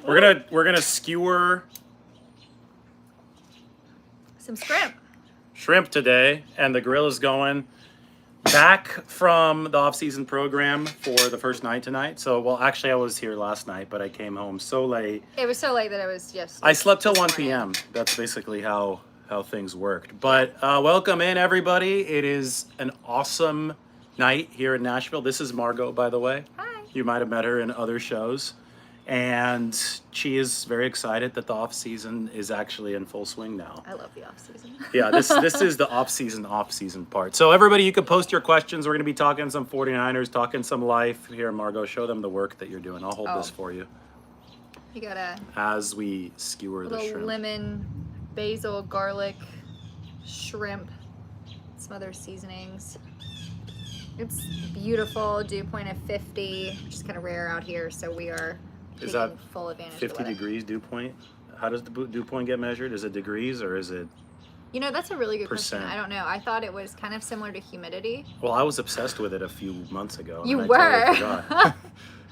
We're gonna skewer Some shrimp today, and the grill is going. Back from the off-season program for the first night tonight. So, well, actually, I was here last night, but I came home so late. It was so late that I was just. I slept till 1 p.m. That's basically how things worked. But welcome in, everybody. It is an awesome night here in Nashville. This is Margot, by the way. Hi. You might have met her in other shows. And she is very excited that the off season is actually in full swing now. I love the off season. Yeah, this is the off season part. So everybody, you can post your questions. We're going to be talking some 49ers, talking some life. Here, Margot, show them the work that you're doing. I'll hold this for you. You got a as we skewer the little shrimp. lemon, basil, garlic, shrimp, some other seasonings. It's beautiful. Dew point of 50, which is kind of rare out here, so we are Is that full advantage 50 of it. degrees dew point? How does the dew point get measured? Is it degrees or is it? You know, that's a really good Percent. question. I don't know. I thought it was kind of similar to humidity. Well, I was obsessed with it a few months ago. You and were. I totally forgot.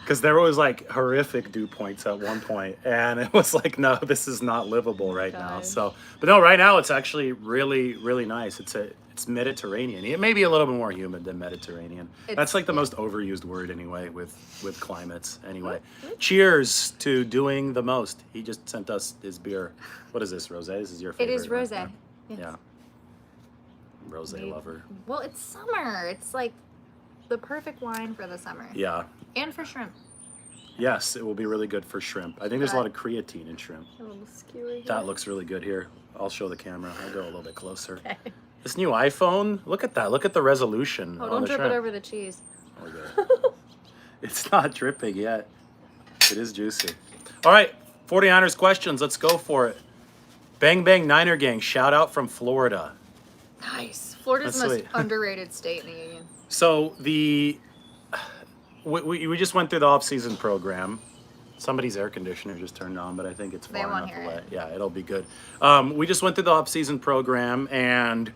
Because there was like horrific dew points at one point, and it was like, no, this is not livable right now. So, but no, right now it's actually really, really nice. It's Mediterranean. It may be a little bit more humid than Mediterranean. That's like the most overused word anyway with climates. Anyway, cheers to doing the most. He just sent us his beer. What is this, rosé? This is your favorite. It is rosé. Right? Yes. Yeah. Rosé lover. Well, it's summer. It's like the perfect wine for the summer. Yeah. And for shrimp. Yes, it will be really good for shrimp. I think there's a lot of creatine in shrimp. A little skewer here. That looks really good here. I'll show the camera. I'll go a little bit closer. Okay. This new iPhone, look at that. Look at the resolution. Oh, on don't the drip shrimp. it over the cheese. Oh, good. It's not dripping yet. It is juicy. All right, 49ers questions. Let's go for it. Bang Bang Niner Gang, shout out from Florida. Nice. Florida's the That's most sweet. underrated state in the union. So we just went through the off-season program. Somebody's air conditioner just turned on, but I think it's far enough away. Yeah, it'll be good. We just went through the off-season program, and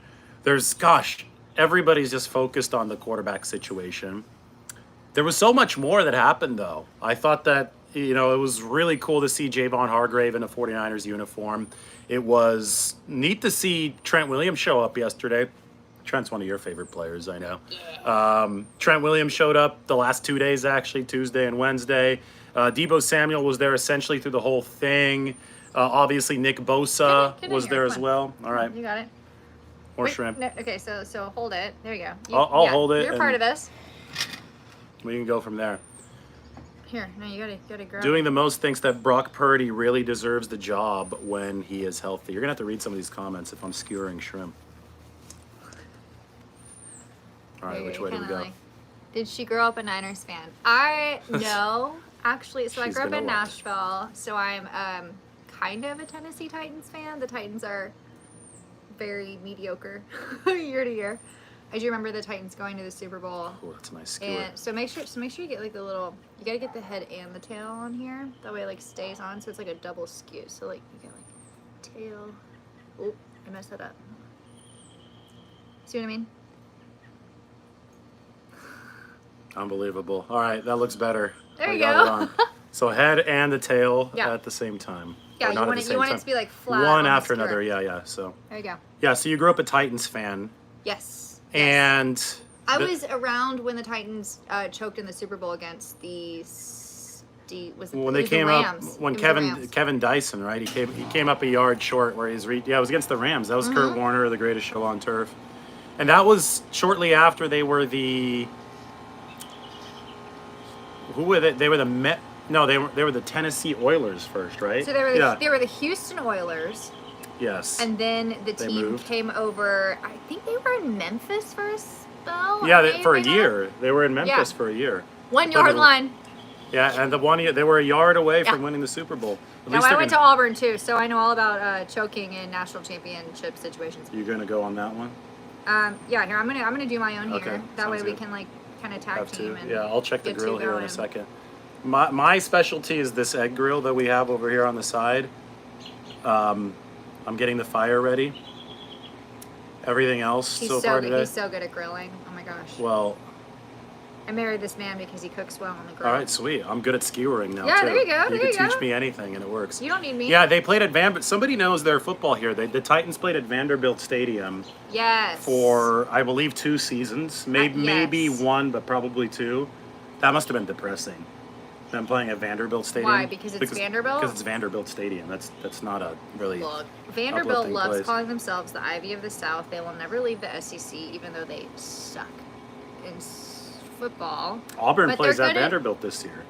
everybody's just focused on the quarterback situation. There was so much more that happened, though. I thought that, it was really cool to see Javon Hargrave in a 49ers uniform. It was neat to see Trent Williams show up yesterday. Trent's one of your favorite players, I know. Yeah. Trent Williams showed up the last 2 days, actually, Tuesday and Wednesday. Deebo Samuel was there essentially through the whole thing. Obviously, Nick Bosa was there as well. All right. You got it. More shrimp. No, okay, so hold it. There you go. I'll hold it. You're part of this. We can go from there. Here, no, you gotta grab Doing it. the most thinks that Brock Purdy really deserves the job when he is healthy. You're going to have to read some of these comments if I'm skewering shrimp. All right, which way do we go? Did she grow up a Niners fan? I know, actually. So I grew up in Nashville, so I'm kind of a Tennessee Titans fan. The Titans are very mediocre year to year. I do remember the Titans going to the Super Bowl. Oh, that's a nice skewer. And so make sure you get like the little, you gotta get the head and the tail on here. That way it like stays on, so it's like a double skew. So like you get like tail. Oh, I messed that up. See what I mean? Unbelievable. All right, that looks better. There I you got go. it on. So head and the tail Yeah. at the same time. Yeah, Or you not at want the it. same You want it time. to be like flat. One on the after another. skewer. Yeah. So There you go. yeah, so you grew up a Titans fan, Yes. and I was around when the Titans choked in the Super Bowl against the when they came Rams. up when It was the Rams. Kevin Dyson, right? He came up a yard short where he's it was against the Rams. That was Kurt Warner, the greatest show on turf, and that was shortly after they were the who were they? They were the Met. No, they were the Tennessee Oilers first, right? So they were the Houston Oilers. Yes. And then the They team moved. came over. I think they were in Memphis for a spell. Yeah, for a maybe not. year. They were in Memphis Yeah. for a year. 1 yard line. Yeah, and the 1 year they were a yard away from Yeah. winning the Super Bowl. At Now least I they're went to gonna- Auburn too, so I know all about choking in national championship situations. You're gonna go on that one? Yeah, here I'm gonna do my own here. Okay, That way sounds we good. can like kind of tag Have team to. and Yeah, I'll check the get grill two here in going. a second. My specialty is this egg grill that we have over here on the side. I'm getting the fire ready. Everything else He's so far good. today. He's so good at grilling. Oh my gosh. Well, I married this man because he cooks well on the grill. All right, sweet. I'm good at skewering now, Yeah, too. there you go, You there can you teach go. me anything, and it works. You don't need me. Yeah, they played at Vanderbilt. Somebody knows their football here. The Titans played at Vanderbilt Stadium Yes. for, I believe, 2 seasons. Maybe yes. 1, but probably 2. That must have been depressing. Them playing at Vanderbilt Stadium. Why? Because it's Vanderbilt? Because it's Vanderbilt Stadium. That's not a really Look, Vanderbilt uplifting loves place. calling themselves the Ivy of the South. They will never leave the SEC, even though they suck in football. Auburn But plays they're at good at- Vanderbilt this year.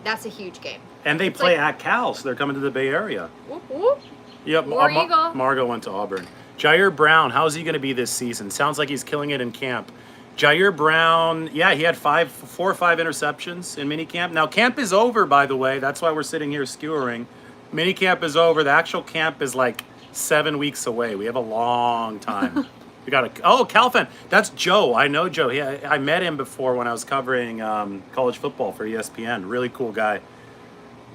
That's a huge game. And they It's play like- at Cal, so they're coming to the Bay Area. Whoop, whoop. Yep, War Eagle. Margo went to Auburn. Jair Brown, how's he going to be this season? Sounds like he's killing it in camp. Jair Brown, yeah, he had 4 or 5 interceptions in minicamp. Now, camp is over, by the way. That's why we're sitting here skewering. Minicamp is over. The actual camp is like 7 weeks away. We have a long time. We got Calfan. That's Joe. I know Joe. I met him before when I was covering college football for ESPN. Really cool guy.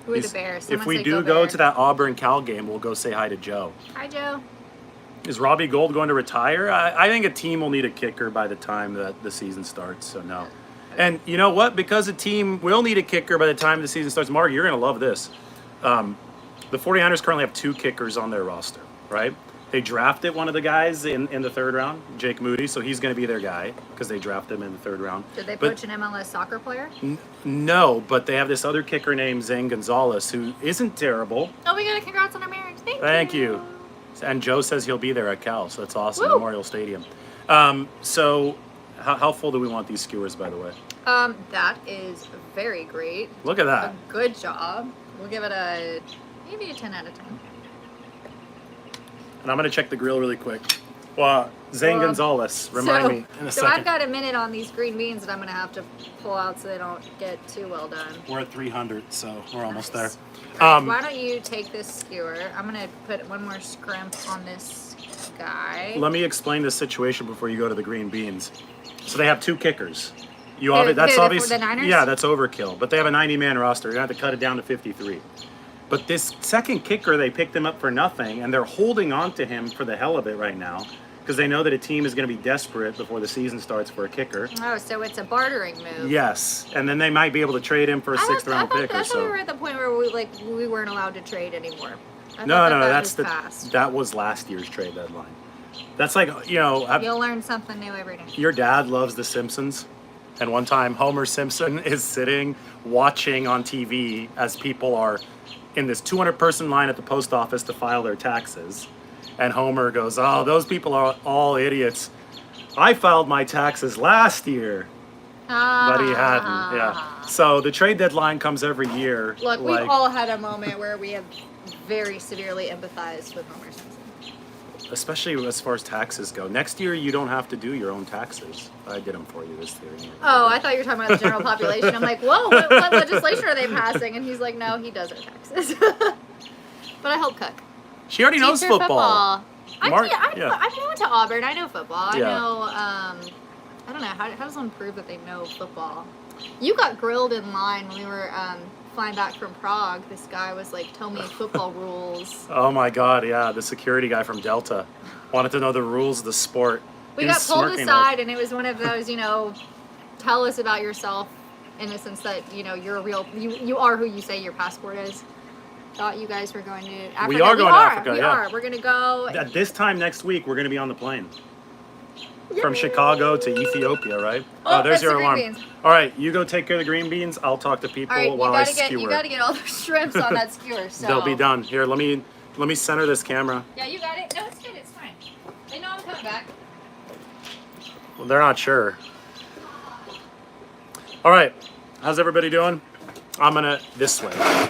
Who are the Bears? If Someone we say do go go Bears. to that Auburn Cal game, we'll go say hi to Joe. Hi, Joe. Is Robbie Gould going to retire? I think a team will need a kicker by the time that the season starts, so no. And you know what? Because a team will need a kicker by the time the season starts, Mark, you're going to love this. The 49ers currently have 2 kickers on their roster, right? They drafted one of the guys in the 3rd round, Jake Moody, so he's going to be their guy because they drafted him in the 3rd round. Did they But- poach an MLS soccer player? No, but they have this other kicker named Zane Gonzalez who isn't terrible. Oh, we got a congrats on our marriage. Thank you. And Joe says he'll be there at Cal, so that's awesome. Woo! Memorial Stadium. So, how full do we want these skewers, by the way? That is very great. Look at A that. good job. We'll give it maybe a 10 out of 10. And I'm going to check the grill really quick. Well, Zane Well, Gonzalez, remind me in a So second. I've got a minute on these green beans that I'm going to have to pull out so they don't get too well done. We're at 300, so we're almost there. Nice. All right, why don't you take this skewer? I'm going to put one more scrimp on this guy. Let me explain this situation before you go to the green beans. So they have 2 kickers. Who, That's the obvious. Niners? Yeah, that's overkill. But they have a 90-man roster. You're going to have to cut it down to 53. But this second kicker, they picked him up for nothing, and they're holding on to him for the hell of it right now because they know that a team is going to be desperate before the season starts for a kicker. Oh, so it's a bartering move. Yes, and then they might be able to trade him for a 6th-round pick or I thought we so. were at the point where we weren't allowed to trade anymore. I No, thought no, that that's was past. that was last year's trade deadline. That's like, You'll learn something new every day. your dad loves The Simpsons, and one time Homer Simpson is sitting watching on TV as people are in this 200-person line at the post office to file their taxes. And Homer goes, "Oh, those people are all idiots. I filed my taxes last year." But he hadn't, yeah. So the trade deadline comes every year. Look, we've all had a moment where we have very severely empathized with Homer Simpson. Especially as far as taxes go. Next year, you don't have to do your own taxes. I did them for you this year. Oh, I thought you were talking about the general population. I'm like, whoa, what legislation are they passing? And he's like, no, he does our taxes. But I help cook. She already knows Teach her football. I Mark- went yeah. to Auburn. I know football. Yeah. I know, I don't know, how does one prove that they know football? You got grilled in line when we were flying back from Prague. This guy was like, tell me football rules. Oh my God, yeah. The security guy from Delta wanted to know the rules of the sport. We He got was pulled smirking aside, and it was one of those, tell us about yourself in the sense that, you're a real, you are who you say your passport is. Thought you guys were going to Africa. We are going to Africa, We yeah. are. We're going to go. At this time next week, we're going to be on the plane. From Chicago to Ethiopia, right? Oh, there's that's your the green alarm. beans. All right, you go take care of the green beans. I'll talk to people All right, while I you gotta get all those shrimps on that skewer. So They'll be done. Here, let me center this camera. Yeah, you got it. No, it's good. It's fine. They know I'm coming back. Well, they're not sure. All right, how's everybody doing? I'm gonna this way.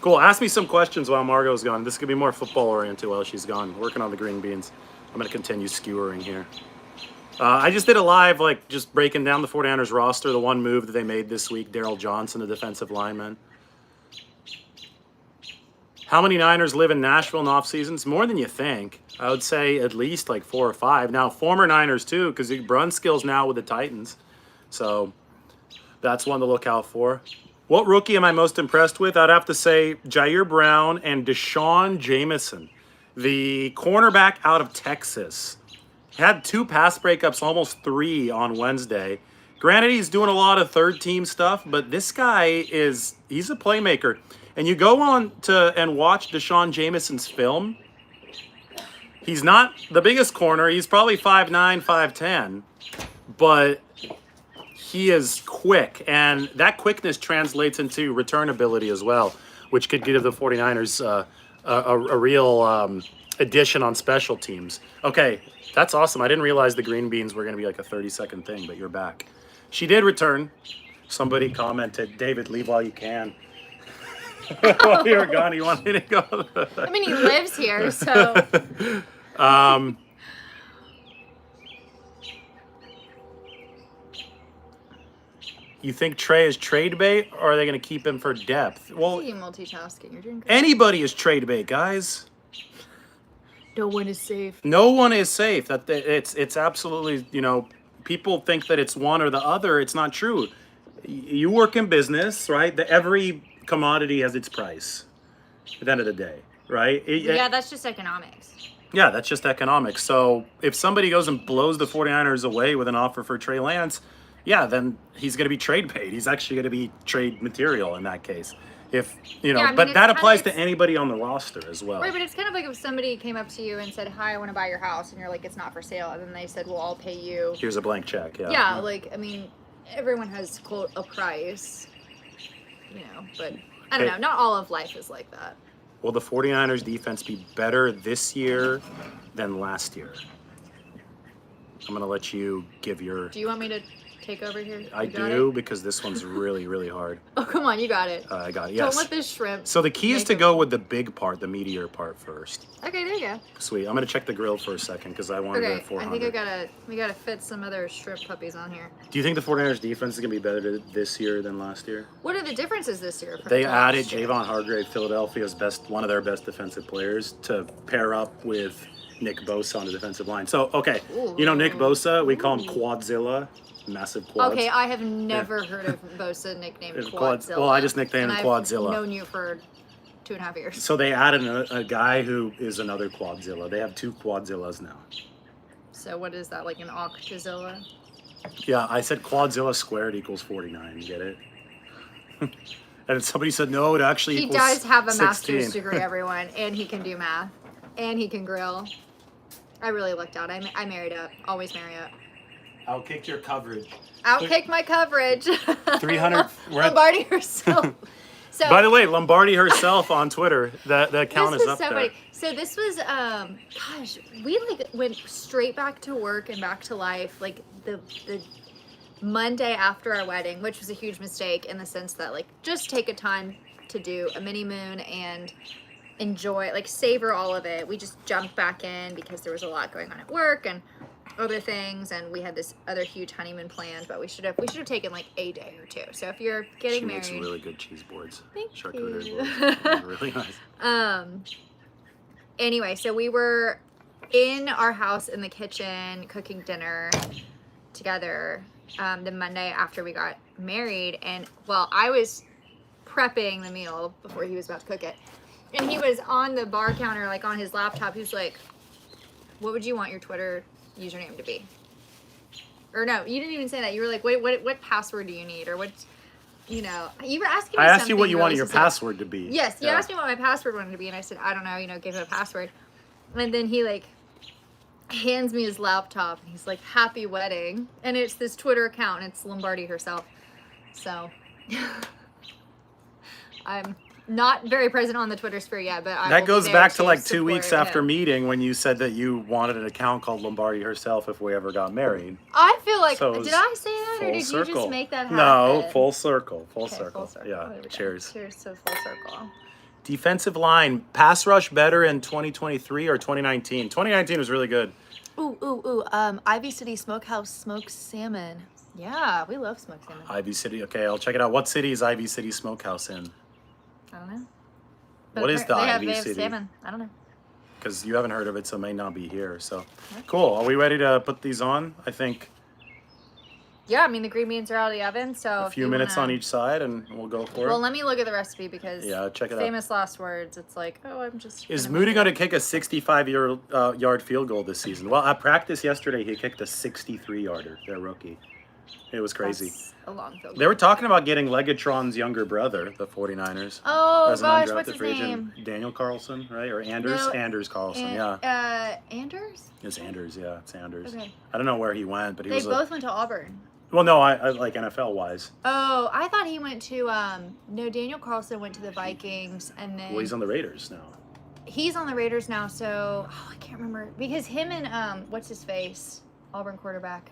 Cool. Ask me some questions while Margot's gone. This could be more football oriented while she's gone. Working on the green beans. I'm gonna continue skewering here. I just did a live, just breaking down the 49ers roster, the one move that they made this week, Daryl Johnson, the defensive lineman. How many Niners live in Nashville in off seasons? More than you think. I would say at least 4 or 5. Now, former Niners too, because Brunskill's now with the Titans. So that's one to look out for. What rookie am I most impressed with? I'd have to say Jair Brown and Deshaun Jameson, the cornerback out of Texas. Had 2 pass breakups, almost 3 on Wednesday. Granted, he's doing a lot of third team stuff, but this guy he's a playmaker. And you go on to and watch Deshaun Jameson's film. He's not the biggest corner. He's probably 5'9", 5'10", but he is quick, and that quickness translates into return ability as well, which could give the 49ers a real addition on special teams. Okay, that's awesome. I didn't realize the green beans were going to be like a 30-second thing, but you're back. She did return. Somebody commented, David, leave while you can. While you were gone, you want me to go? I mean, he lives here, so. You think Trey is trade bait, or are they going to keep him for depth? Well, You multitasking. You're doing good. anybody is trade bait, guys. No one is safe. No one is safe. That it's absolutely, people think that it's one or the other. It's not true. You work in business, right? Every commodity has its price at the end of the day, right? Yeah, that's just economics. Yeah, that's just economics. So if somebody goes and blows the 49ers away with an offer for Trey Lance, yeah, then he's going to be trade paid. He's actually going to be trade material in that case. If but that applies to anybody on the roster as well. Right, but it's kind of like if somebody came up to you and said, "Hi, I want to buy your house," and you're like, "It's not for sale," and then they said, "Well, I'll pay you." Here's a blank check. Yeah. Yeah, like I mean, everyone has quote a price, but I don't know. Not all of life is like that. Will the 49ers defense be better this year than last year? I'm going to let you give your... Do you want me to take over here? I do, because this one's really, really hard. Oh, come on, you got it. I got it, yes. Don't let this shrimp... So the key is to go with the big part, the meatier part first. Okay, there you go. Sweet. I'm going to check the grill for a second, because I wanted the 400. I think we gotta fit some other shrimp puppies on here. Do you think the 49ers defense is going to be better this year than last year? What are the differences this year? They added Javon Hargrave, Philadelphia's one of their best defensive players, to pair up with Nick Bosa on the defensive line. So, okay, Nick Bosa, we call him Quadzilla, massive quads. Okay, I have never heard of Bosa nicknamed Quadzilla. Well, I just nicknamed him Quadzilla. I've known you for 2.5 years. So they added a guy who is another Quadzilla. They have 2 Quadzillas now. So what is that, like an Octazilla? Yeah, I said Quadzilla squared equals 49. You get it? And somebody said, no, it actually equals 16. He does have a master's degree, everyone, and he can do math, and he can grill. I really lucked out. I married up. Always marry up. Outkicked your coverage. Outkicked my coverage. 300. Lombardi herself. So, by the way, Lombardi herself on Twitter. The account is up there. Funny. So this was, gosh, we went straight back to work and back to life. Like the Monday after our wedding, which was a huge mistake in the sense that just take a time to do a mini moon and enjoy, savor all of it. We just jumped back in because there was a lot going on at work and other things, and we had this other huge honeymoon planned, but we should have taken a day or two. So if you're getting married, she makes really good cheese boards. Thank you. Boards. Really nice. Anyway, so we were in our house in the kitchen cooking dinner together the Monday after we got married, and I was prepping the meal before he was about to cook it, and he was on the bar counter on his laptop. He was like, "What would you want your Twitter username to be?" Or no, you didn't even say that. You were like, what password do you need? Or what, you were asking me. I asked you what you wanted your password to be. Yes, you asked me what my password wanted to be, and I said, I don't know, give it a password. And then he hands me his laptop, and he's like, "Happy wedding," and it's this Twitter account, and it's Lombardi herself. So I'm not very present on the Twitter sphere yet, but that goes back to 2 weeks after meeting when you said that you wanted an account called Lombardi herself if we ever got married. I feel like, did I say that, or did you just make that happen? No, full circle. Full circle. Full circle. Yeah, cheers. Cheers to full circle. Defensive line, pass rush better in 2023 or 2019? 2019 was really good. Ooh. Ivy City Smokehouse smoked salmon. Yeah, we love smoked salmon. Ivy City. Okay, I'll check it out. What city is Ivy City Smokehouse in? I don't know. What is the Ivy they have City? salmon. I don't know. Because you haven't heard of it, so it may not be here. So, cool. Are we ready to put these on? I think. Yeah, I mean the green beans are out of the oven, so a few minutes on each side, and we'll go for it. Well, let me look at the recipe because check it out. Famous last words. It's I'm just. Is Moody going to kick a 65-yard field goal this season? Well, at practice yesterday, he kicked a 63-yarder. Their rookie. It was crazy. That's a long field goal. They were talking about getting Legatron's younger brother, the 49ers. Oh as an gosh, undrafted what's his free agent. name? Daniel Carlson, right? Or Anders? No, Anders Carlson, Anders? It's Anders, yeah, it's Anders. Okay. I don't know where he went, but he They was both went to Auburn. well, no, I like NFL-wise. Oh, I thought he went to, no, Daniel Carlson went to the Vikings, and then... Well, he's on the Raiders now. He's on the Raiders now, so... Oh, I can't remember. Because him and, what's his face? Auburn quarterback.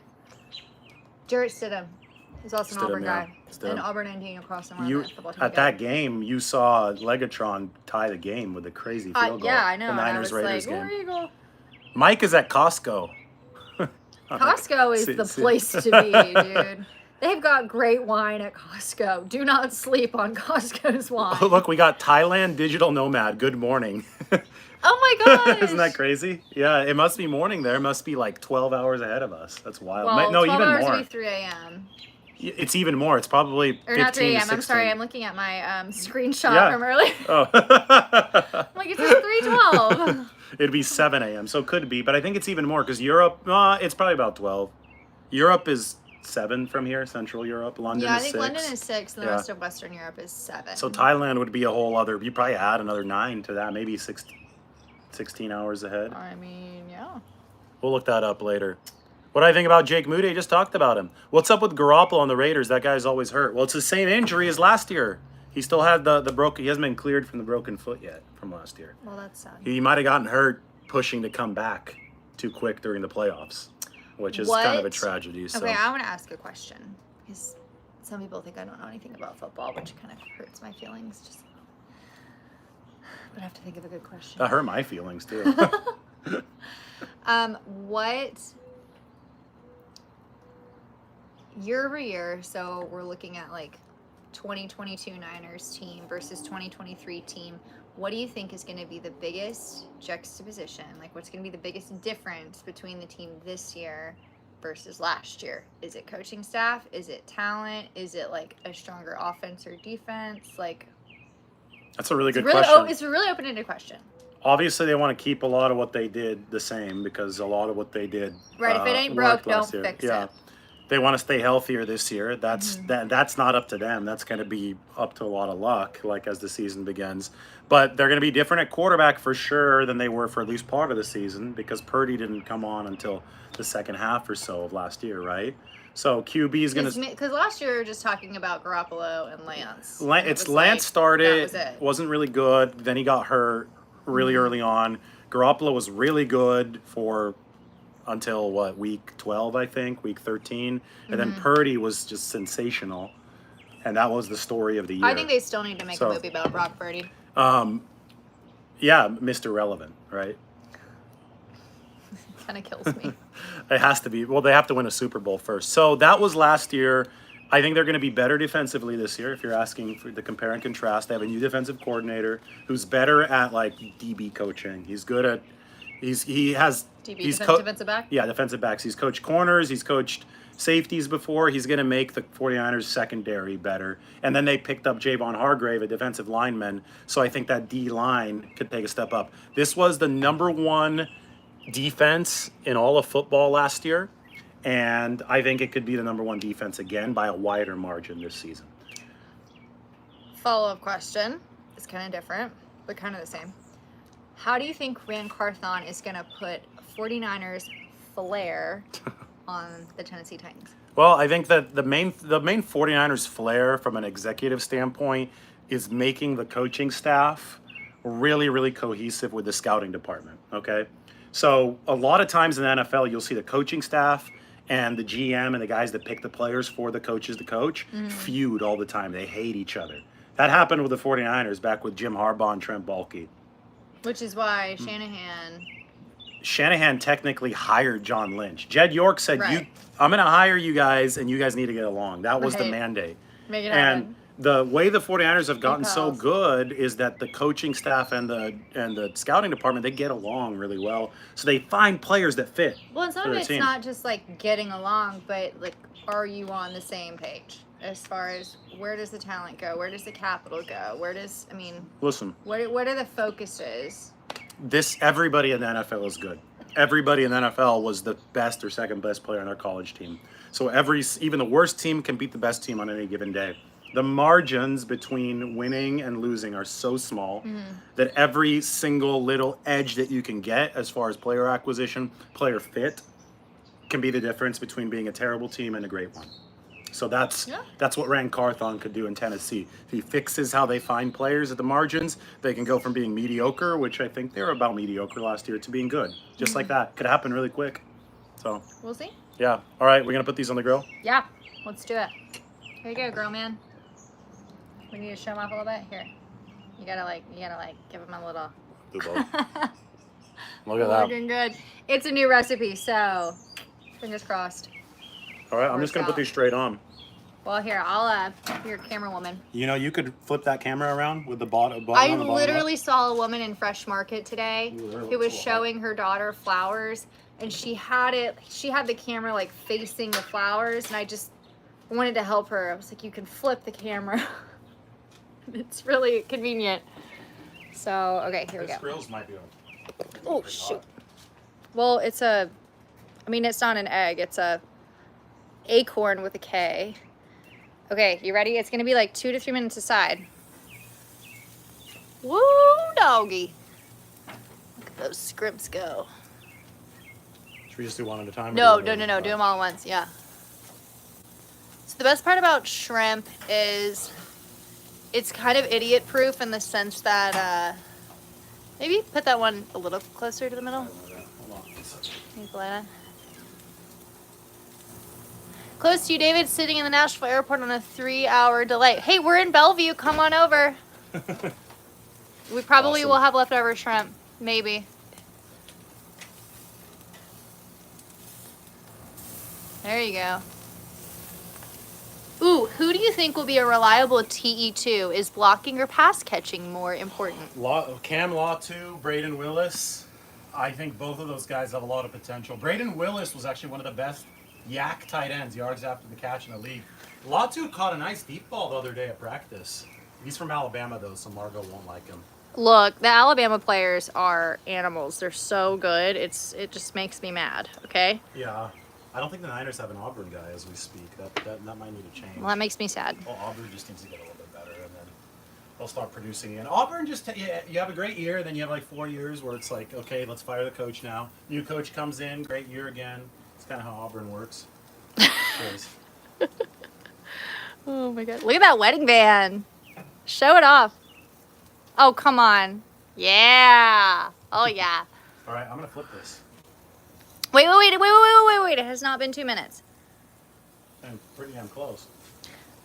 Jarrett Stidham. He's also an Stidham, Auburn yeah. guy. Stidham. And Auburn and Daniel Carlson were on You the football team at together. that game, you saw Legatron tie the game with a crazy field goal. Yeah, I know. The And I Niners was Raiders like, game. where you go? Mike is at Costco. Costco is the place to be, dude. They've got great wine at Costco. Do not sleep on Costco's wine. Look, we got Thailand Digital Nomad. Good morning. Oh my gosh. Isn't that crazy? Yeah, it must be morning there. It must be like 12 hours ahead of us. That's wild. Well, No, 12 even hours more. would be 3 a.m. It's even more. It's probably 15, Or not 3 a.m. 16. I'm sorry. I'm looking at my screenshot Yeah. from earlier. Oh. I'm like, it says 3:12. It'd be 7 a.m. So it could be, but I think it's even more because Europe, it's probably about 12. Europe is 7 from here, Central Europe. London Yeah, I is think 6. London is 6, and the Yeah. rest of Western Europe is 7. So Thailand would be a whole other, you probably add another 9 to that, maybe 16 hours ahead. I mean, yeah. We'll look that up later. What do I think about Jake Moody? I just talked about him. What's up with Garoppolo on the Raiders? That guy's always hurt. Well, it's the same injury as last year. He still had the broken, he hasn't been cleared from the broken foot yet from last year. Well, that's sad. He might have gotten hurt pushing to come back too quick during the playoffs, which is kind of a What? tragedy. So. Okay, I want to ask a question. Because some people think I don't know anything about football, which kind of hurts my feelings. Just, but I have to think of a good question. That hurt my feelings too. What year over year, so we're looking at like 2022 Niners team versus 2023 team, what do you think is going to be the biggest juxtaposition? Like, what's going to be the biggest difference between the team this year versus last year? Is it coaching staff? Is it talent? Is it like a stronger offense or defense? Like, That's a really good really, question. it's a really open-ended question. Obviously, they want to keep a lot of what they did the same because a lot of what they did. Right, if it ain't worked broke, last don't year. fix Yeah. it. They want to stay healthier this year. That's that's not up to them. That's going to be up to a lot of luck, like as the season begins. But they're going to be different at quarterback for sure than they were for at least part of the season because Purdy didn't come on until the second half or so of last year, right? So QB is going to. Because last year we were just talking about Garoppolo and Lance. And It's was Lance like, started, that was it. wasn't really good. Then he got hurt really early on. Garoppolo was really good for until week 12, I think, week 13. And then Purdy was just sensational. And that was the story of the year. I think they still need to make So- a movie about Brock Purdy. Yeah, Mr. Relevant, right? Kind of kills me. It has to be. Well, they have to win a Super Bowl first. So that was last year. I think they're going to be better defensively this year. If you're asking for the compare and contrast, they have a new defensive coordinator who's better at like DB coaching. He's good at. He has. DB, he's defensive back? Yeah, defensive backs. He's coached corners. He's coached safeties before. He's going to make the 49ers secondary better. And then they picked up Javon Hargrave, a defensive lineman. So I think that D line could take a step up. This was the number one defense in all of football last year. And I think it could be the number one defense again by a wider margin this season. Follow-up question. It's kind of different, but kind of the same. How do you think Ran Carthon is going to put 49ers flair on the Tennessee Titans? Well, I think that the main 49ers flair from an executive standpoint is making the coaching staff really, really cohesive with the scouting department, okay? So a lot of times in the NFL, you'll see the coaching staff and the GM and the guys that pick the players for the coaches to coach feud all the time. They hate each other. That happened with the 49ers back with Jim Harbaugh and Trent Baalke. Which is why Shanahan technically hired John Lynch. Jed York said, Right. I'm going to hire you guys, and you guys need to get along. That was the Right. mandate. make it happen. And the way the 49ers have gotten so pals. good is that the coaching staff and the scouting department, they get along really well. So they find players that fit. Well, and some for of the it's team. not just like getting along, but like, are you on the same page as far as where does the talent go? Where does the capital go? Listen, What are the focuses? everybody in the NFL is good. everybody in the NFL was the best or second best player on their college team. So even the worst team can beat the best team on any given day. The margins between winning and losing are so small that every single little edge that you can get as far as player acquisition, player fit, can be the difference between being a terrible team and a great one. So that's what Rand Carthon could do in Tennessee. If he fixes how they find players at the margins, they can go from being mediocre, which I think they were about mediocre last year, to being good. Just like that. Could happen really quick. So We'll see. yeah. All right, we're gonna put these on the grill. Yeah, let's do it. Here you go, girl man. We need to show them off a little bit. Here. You gotta give them a little. Do both. Look at that. Looking good. It's a new recipe, so fingers crossed. All right, I'm just gonna put these straight on. Well, here, I'll you're a camera woman. You know, you could flip that camera around with the bottom. I literally saw a woman in Fresh Market today who was cool. showing her daughter flowers, and she had the camera like facing the flowers, and I just wanted to help her. I was like, you can flip the camera. It's really convenient. So, okay, here we go. Grills might be on. Oh, shoot. Well, it's not an egg. It's a acorn with a K. Okay, you ready? It's going to be like 2 to 3 minutes aside. Woo, doggy. Look at those scrimps go. Should we just do one at a time? No. Do them all at once, yeah. So the best part about shrimp is it's kind of idiot-proof in the sense that, maybe put that one a little closer to the middle. Hold on. Thanks, Elena. Close to you, David, sitting in the Nashville airport on a 3-hour delay. Hey, we're in Bellevue. Come on over. We probably will have leftover shrimp. Maybe. There you go. Ooh, who do you think will be a reliable TE2? Is blocking or pass catching more important? Cam Latu, Braden Willis. I think both of those guys have a lot of potential. Braden Willis was actually one of the best yak tight ends, yards after the catch in the league. Latu caught a nice deep ball the other day at practice. He's from Alabama, though, so Margot won't like him. Look, the Alabama players are animals. They're so good. It just makes me mad, okay? Yeah. I don't think the Niners have an Auburn guy as we speak. That might need to change. Well, that makes me sad. Well, Auburn just needs to get a little bit better, and then they'll start producing. And Auburn you have a great year, then you have like 4 years where it's like, okay, let's fire the coach now. New coach comes in, great year again. It's kind of how Auburn works. Oh my God. Look at that wedding band. Show it off. Oh, come on. Yeah. Oh, yeah. All right, I'm going to flip this. Wait. It has not been 2 minutes. I'm pretty damn close.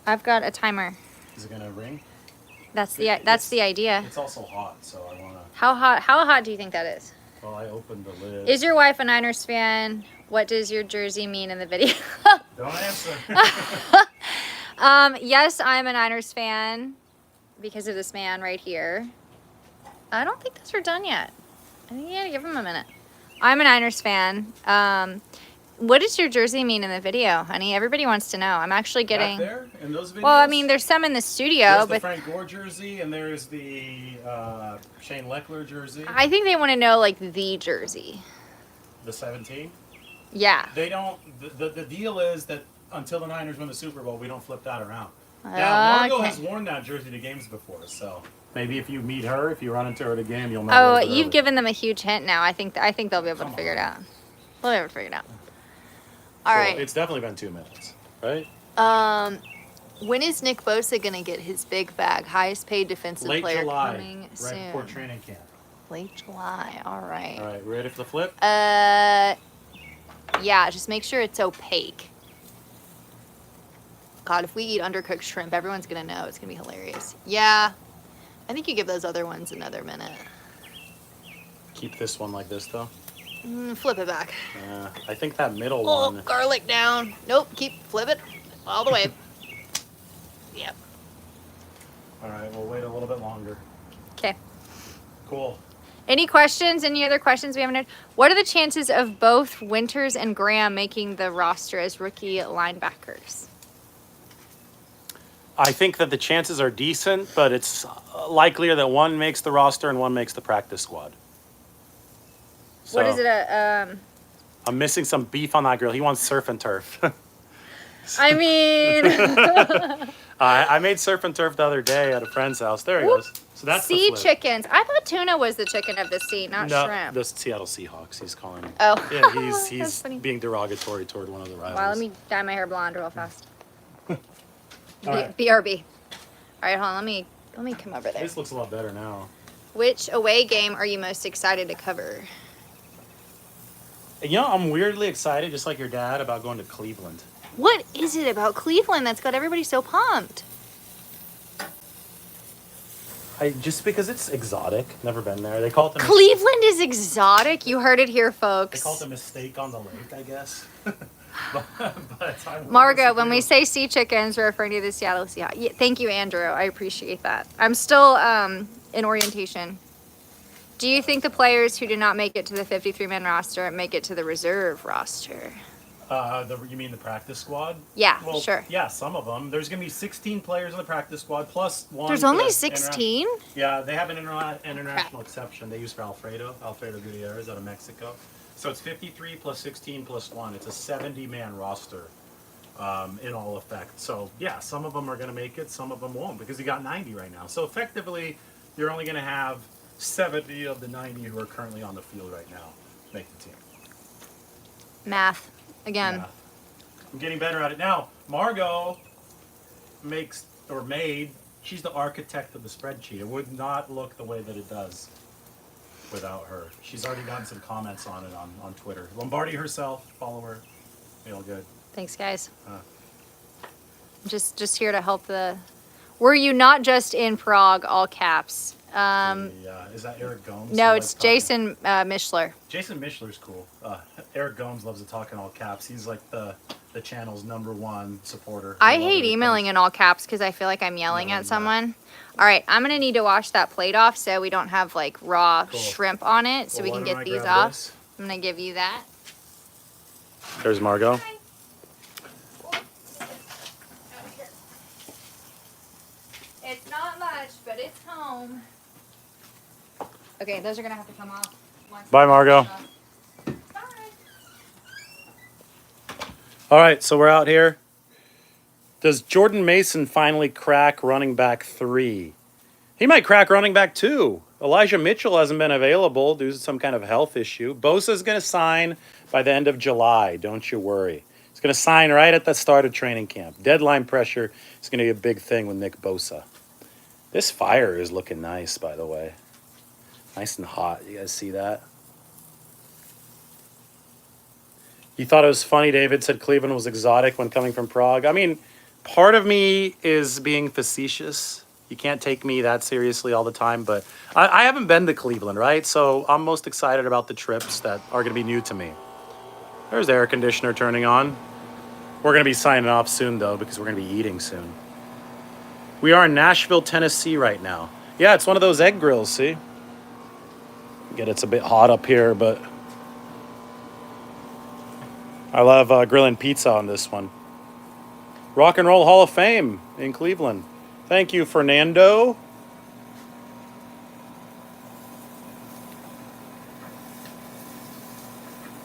I've got a timer. Is it going to ring? That's the idea. It's also hot, so I want to... How hot do you think that is? Well, I opened the lid. Is your wife a Niners fan? What does your jersey mean in the video? Don't answer. Yes, I'm a Niners fan because of this man right here. I don't think those are done yet. I think you gotta give him a minute. I'm a Niners fan. What does your jersey mean in the video, honey? Everybody wants to know. I'm actually getting... Back there in those videos? Well, I mean, there's some in the studio, there's the but... Frank Gore jersey, and there's the Shane Leckler jersey. I think they want to know, like, the jersey. The 17? Yeah. They don't... The deal is that until the Niners win the Super Bowl, we don't flip that around. Now, Margot has worn that jersey to games before, so... Maybe if you meet her, if you run into her at a game, you'll know. Oh, you've given them a huge hint now. I think they'll be able to figure it out. They'll be able to figure it out. All right. It's definitely been 2 minutes, right? When is Nick Bosa gonna get his big bag? Highest paid defensive Late player July, coming right soon. before training camp. Late July. All right. All right, ready for the flip? Yeah. Just make sure it's opaque. God, if we eat undercooked shrimp, everyone's gonna know. It's gonna be hilarious. Yeah. I think you give those other ones another minute. Keep this one like this, though. Flip it back. I think that middle Oh, one. garlic down. Nope. Flip it all the way. Yep. All right, we'll wait a little bit longer. Okay. Cool. Any questions? Any other questions we haven't had? What are the chances of both Winters and Graham making the roster as rookie linebackers? I think that the chances are decent, but it's likelier that one makes the roster and one makes the practice squad. So What is it? I'm missing some beef on that grill. He wants surf and turf. I mean, I made surf and turf the other day at a friend's house. There he Whoop. goes. So that's the sea flip. chickens. I thought tuna was the chicken of the sea, not No, shrimp. the Seattle Seahawks. He's calling. Oh. Yeah, That's he's funny. being derogatory toward one of the rivals. Wow, let me dye my hair blonde real fast. right. BRB. All right, hold on. Let me come over there. This looks a lot better now. Which away game are you most excited to cover? You know, I'm weirdly excited, just like your dad, about going to Cleveland. What is it about Cleveland that's got everybody so pumped? Just because it's exotic. Never been there. They call it the Cleveland is exotic. You heard it here, They folks. call it a mistake on the lake, I guess. but I wouldn't Margo, when we disagree say sea chickens, we're referring to the Seattle Seahawks. Yeah, thank you, Andrew. I appreciate that. I'm still in orientation. Do you think the players who did not make it to the 53-man roster make it to the reserve roster? you mean the practice squad? Yeah, Well, sure. Yeah, some of them. There's going to be 16 players in the practice squad plus one. There's for only the 16? Yeah, they have an international exception they use for Alfredo Gutierrez out of Mexico. So it's 53 plus 16 plus 1. It's a 70-man roster in all effect. So, yeah, some of them are going to make it, some of them won't because you got 90 right now. So, effectively, you're only going to have 70 of the 90 who are currently on the field right now make the team. Math. Again. Yeah. I'm getting better at it now. Margot she's the architect of the spreadsheet. It would not look the way that it does without her. She's already gotten some comments on it on Twitter. Lombardi herself, follow her. Be all good. Thanks, guys. Just here to help the... Were you not just in Prague, all caps? Is that Eric Gomes? No, He it's likes talking- Jason Mischler. Jason Mischler's cool. Eric Gomes loves to talk in all caps. He's like the channel's #1 supporter. I love hate it. emailing in all caps because I feel like I'm yelling Yeah, at someone. All right, I'm going to need to wash that plate off so we don't have like raw Cool. shrimp on it so Well, we why can don't get I these grab off. this? I'm going to give you that. There's Margot. It's not much, but it's home. Okay, those are going to have to come off. Bye, Margot. Bye. All right, so we're out here. Does Jordan Mason finally crack running back 3? He might crack running back 2. Elijah Mitchell hasn't been available due to some kind of health issue. Bosa's going to sign by the end of July. Don't you worry. He's going to sign right at the start of training camp. Deadline pressure is going to be a big thing with Nick Bosa. This fire is looking nice, by the way. Nice and hot. You guys see that? You thought it was funny David said Cleveland was exotic when coming from Prague? I mean, part of me is being facetious. You can't take me that seriously all the time, but I haven't been to Cleveland, right? So I'm most excited about the trips that are going to be new to me. There's the air conditioner turning on. We're going to be signing off soon, though, because we're going to be eating soon. We are in Nashville, Tennessee right now. Yeah, it's one of those egg grills, see? Again, it's a bit hot up here, but I love grilling pizza on this one. Rock and Roll Hall of Fame in Cleveland. Thank you, Fernando.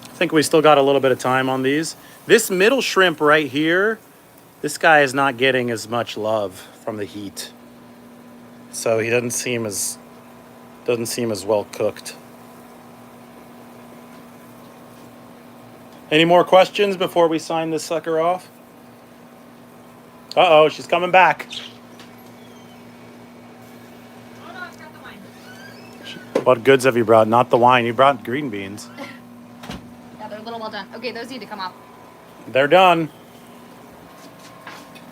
I think we still got a little bit of time on these. This middle shrimp right here, this guy is not getting as much love from the heat. So he doesn't seem as well cooked. Any more questions before we sign this sucker off? Uh-oh, she's coming back. Oh no, I forgot the wine. What goods have you brought? Not the wine. You brought green beans. Yeah, they're a little well done. Okay, those need to come off. They're done.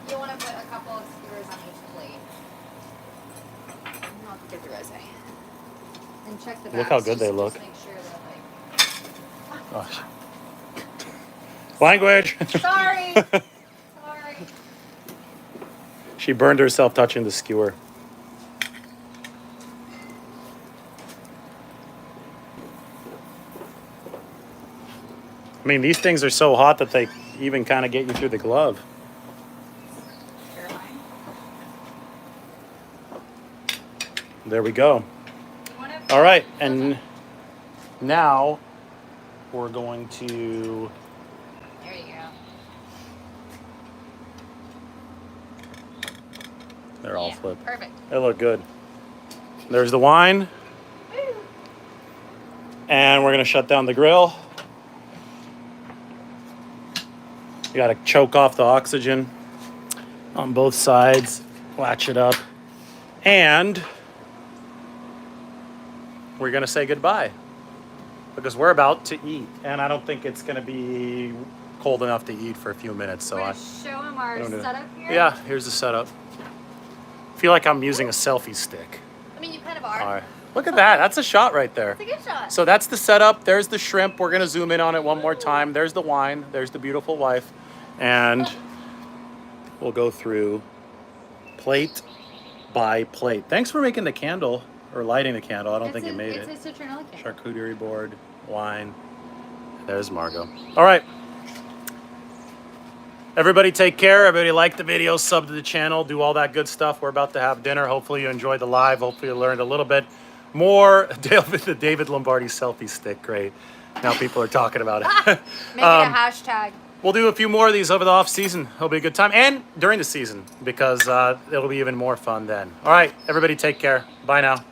You want to put a couple of skewers on each plate. I'll have to get the rosé. And check the backs. Look how good they look. Just make sure that, Gosh. Language. like... Sorry! Sorry. She burned herself touching the skewer. I mean, these things are so hot that they even kind of get you through the glove. Caroline. There we go. All right, and now we're going to... There you go. They're all Yeah, flipped. perfect. They look good. There's the wine. And we're going to shut down the grill. You got to choke off the oxygen on both sides. Latch it up. And we're going to say goodbye. Because we're about to eat. And I don't think it's going to be cold enough to eat for a few minutes. So We're I gonna show him our don't know. setup here. Yeah, here's the setup. I feel like I'm using a selfie stick. I mean, you kind of are. All right. Look at that. That's a shot right there. It's a good shot. So that's the setup. There's the shrimp. We're going to zoom in on it one more time. There's the wine. There's the beautiful wife. And we'll go through plate by plate. Thanks for making the candle, or lighting the candle. I don't think you made it. It's a citronella candle. Charcuterie board, wine. There's Margot. All right. Everybody take care. Everybody like the video, sub to the channel, do all that good stuff. We're about to have dinner. Hopefully you enjoyed the live. Hopefully you learned a little bit more. The David Lombardi selfie stick. Great. Now people are talking about it. Make it a hashtag. We'll do a few more of these over the off season. It'll be a good time. And during the season, because it'll be even more fun then. All right. Everybody take care. Bye now.